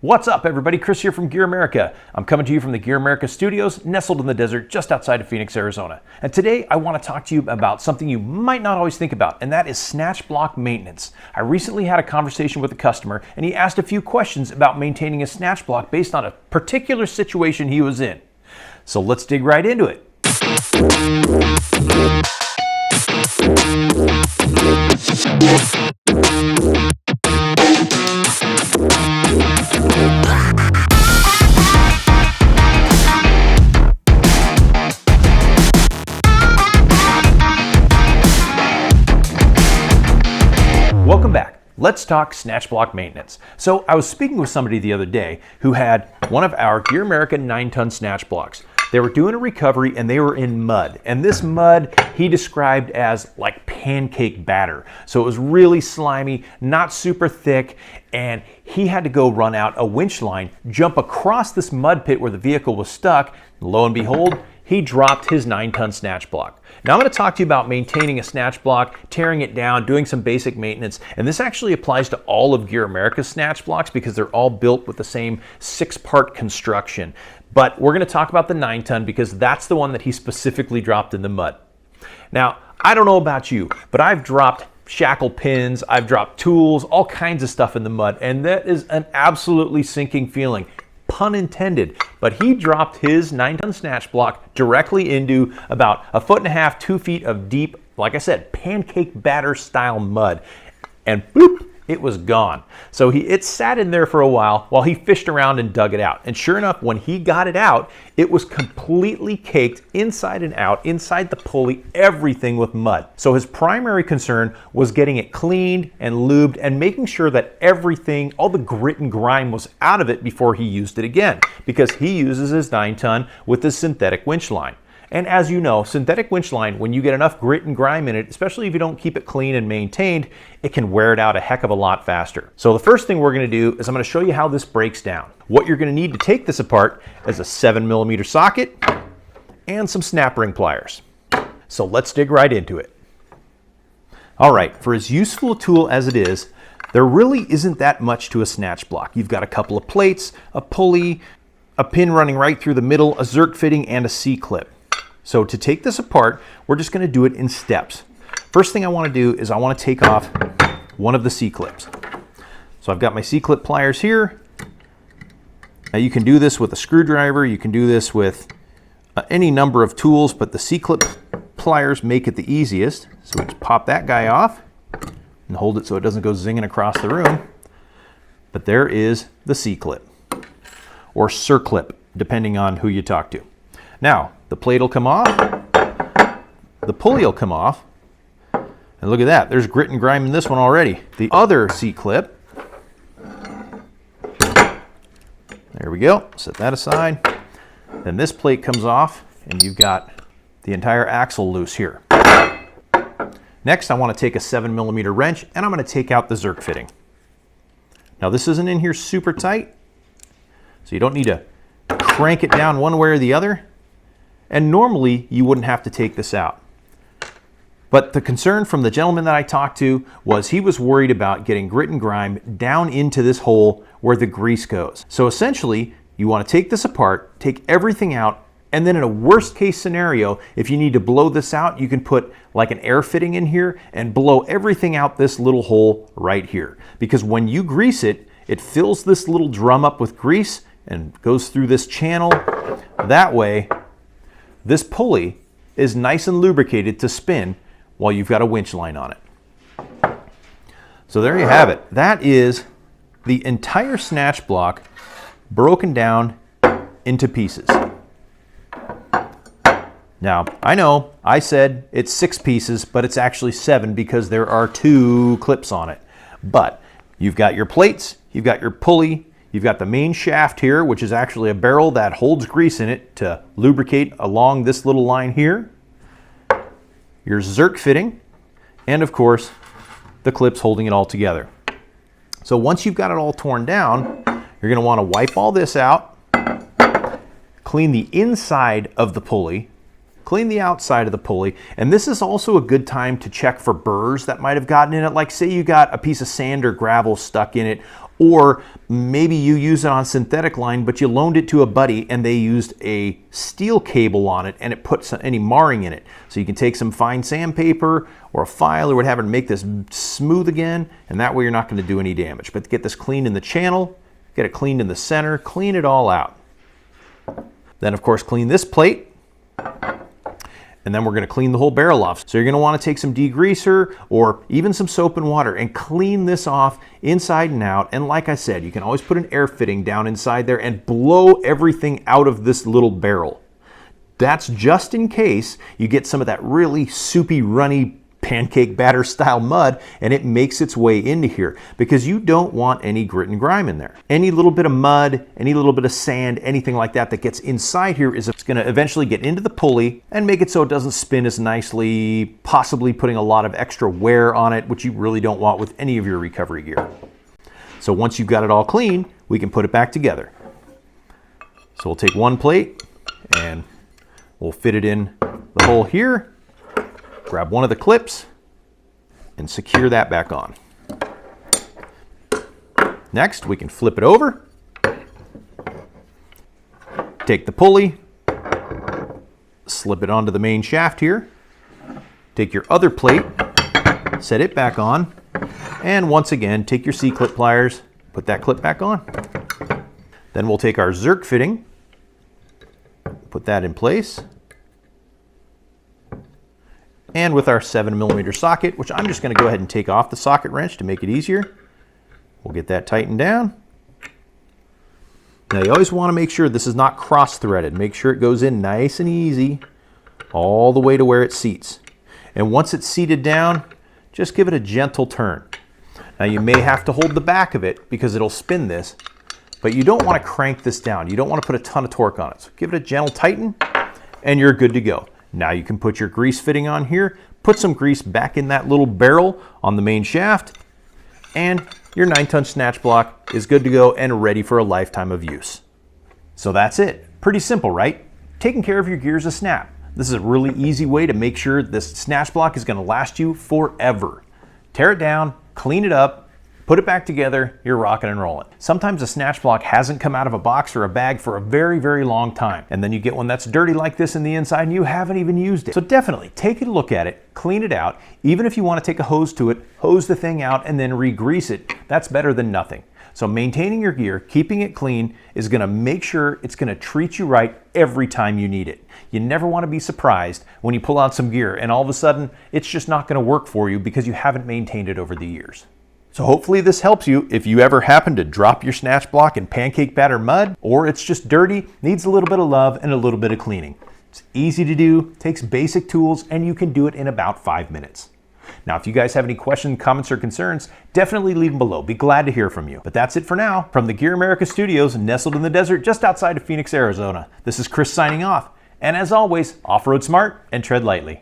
What's up, everybody? Chris here from GearAmerica. I'm coming to you from the GearAmerica studios, nestled in the desert just outside of Phoenix, Arizona. And today I want to talk to you about something you might not always think about, and that is snatch block maintenance. I recently had a conversation with a customer, and he asked a few questions about maintaining a snatch block based on a particular situation he was in. So let's dig right into it. Welcome back. Let's talk snatch block maintenance. So I was speaking with somebody the other day who had one of our GearAmerica 9-ton snatch blocks. They were doing a recovery and they were in mud. And this mud he described as like pancake batter. So it was really slimy, not super thick, and he had to go run out a winch line, jump across this mud pit where the vehicle was stuck. Lo and behold, he dropped his 9-ton snatch block. Now I'm going to talk to you about maintaining a snatch block, tearing it down, doing some basic maintenance, and this actually applies to all of GearAmerica's snatch blocks because they're all built with the same 6-part construction. But we're going to talk about the 9-ton because that's the one that he specifically dropped in the mud. Now, I don't know about you, but I've dropped shackle pins, I've dropped tools, all kinds of stuff in the mud, and that is an absolutely sinking feeling. Pun intended, but he dropped his 9-ton snatch block directly into about 1.5 feet, 2 feet of deep, like I said, pancake batter style mud, and boop, it was gone. So it sat in there for a while he fished around and dug it out. And sure enough, when he got it out, it was completely caked inside and out, inside the pulley, everything with mud. So his primary concern was getting it cleaned and lubed and making sure that everything, all the grit and grime was out of it before he used it again, because he uses his 9-ton with the synthetic winch line. And as you know, synthetic winch line, when you get enough grit and grime in it, especially if you don't keep it clean and maintained, it can wear it out a heck of a lot faster. So the first thing we're going to do is I'm going to show you how this breaks down. What you're going to need to take this apart is a 7mm socket and some snap ring pliers. So let's dig right into it. All right, for as useful a tool as it is, there really isn't that much to a snatch block. You've got a couple of plates, a pulley, a pin running right through the middle, a zerk fitting, and a C-clip. So to take this apart, we're just going to do it in steps. First thing I want to do is I want to take off one of the C-clips. So I've got my C-clip pliers here. Now you can do this with a screwdriver, you can do this with any number of tools, but the C-clip pliers make it the easiest. So we just pop that guy off and hold it so it doesn't go zinging across the room. But there is the C-clip, or circlip, depending on who you talk to. Now, the plate will come off, the pulley will come off, and look at that, there's grit and grime in this one already. The other C-clip, there we go, set that aside. Then this plate comes off, and you've got the entire axle loose here. Next, I want to take a 7mm wrench, and I'm going to take out the zerk fitting. Now, this isn't in here super tight, so you don't need to crank it down one way or the other. And normally you wouldn't have to take this out. But the concern from the gentleman that I talked to was he was worried about getting grit and grime down into this hole where the grease goes. So essentially, you want to take this apart, take everything out, and then in a worst case scenario, if you need to blow this out, you can put like an air fitting in here and blow everything out this little hole right here. Because when you grease it, it fills this little drum up with grease and goes through this channel. That way, this pulley is nice and lubricated to spin while you've got a winch line on it. So there you have it. That is the entire snatch block broken down into pieces. Now, I know I said it's 6 pieces, but it's actually 7 because there are 2 clips on it. But you've got your plates, you've got your pulley, you've got the main shaft here, which is actually a barrel that holds grease in it to lubricate along this little line here. Your zerk fitting, and of course, the clips holding it all together. So once you've got it all torn down, you're going to want to wipe all this out, clean the inside of the pulley, clean the outside of the pulley, and this is also a good time to check for burrs that might have gotten in it. Like say you got a piece of sand or gravel stuck in it, Or maybe you use it on synthetic line, but you loaned it to a buddy and they used a steel cable on it and it puts any marring in it. So you can take some fine sandpaper or a file or whatever and make this smooth again, and that way you're not going to do any damage. But get this cleaned in the channel, get it cleaned in the center, clean it all out. Then of course clean this plate, and then we're going to clean the whole barrel off. So you're going to want to take some degreaser or even some soap and water and clean this off inside and out. And like I said, you can always put an air fitting down inside there and blow everything out of this little barrel. That's just in case you get some of that really soupy, runny, pancake batter style mud and it makes its way into here, because you don't want any grit and grime in there. Any little bit of mud, any little bit of sand, anything like that that gets inside here is it's going to eventually get into the pulley and make it so it doesn't spin as nicely, possibly putting a lot of extra wear on it, which you really don't want with any of your recovery gear. So once you've got it all clean, we can put it back together. So we'll take one plate and we'll fit it in the hole here. Grab one of the clips and secure that back on. Next, we can flip it over. Take the pulley, slip it onto the main shaft here. Take your other plate, set it back on, and once again, take your C-clip pliers, put that clip back on. Then we'll take our zerk fitting, put that in place. And with our 7mm socket, which I'm just going to go ahead and take off the socket wrench to make it easier, we'll get that tightened down. Now you always want to make sure this is not cross-threaded. Make sure it goes in nice and easy all the way to where it seats. And once it's seated down, just give it a gentle turn. Now you may have to hold the back of it because it'll spin this, but you don't want to crank this down. You don't want to put a ton of torque on it. So give it a gentle tighten and you're good to go. Now you can put your grease fitting on here, put some grease back in that little barrel on the main shaft, and your 9-ton snatch block is good to go and ready for a lifetime of use. So that's it. Pretty simple, right? Taking care of your gear is a snap. This is a really easy way to make sure this snatch block is going to last you forever. Tear it down, clean it up, put it back together, you're rocking and rolling. Sometimes a snatch block hasn't come out of a box or a bag for a very, very long time. And then you get one that's dirty like this in the inside and you haven't even used it. So definitely take a look at it, clean it out. Even if you want to take a hose to it, hose the thing out and then re-grease it. That's better than nothing. So maintaining your gear, keeping it clean is going to make sure it's going to treat you right every time you need it. You never want to be surprised when you pull out some gear and all of a sudden it's just not going to work for you because you haven't maintained it over the years. So hopefully this helps you if you ever happen to drop your snatch block in pancake batter mud, or it's just dirty, needs a little bit of love and a little bit of cleaning. It's easy to do, takes basic tools, and you can do it in about 5 minutes. Now, if you guys have any questions, comments, or concerns, definitely leave them below. Be glad to hear from you. But that's it for now. From the GearAmerica studios nestled in the desert just outside of Phoenix, Arizona, this is Chris signing off. And as always, off-road smart and tread lightly.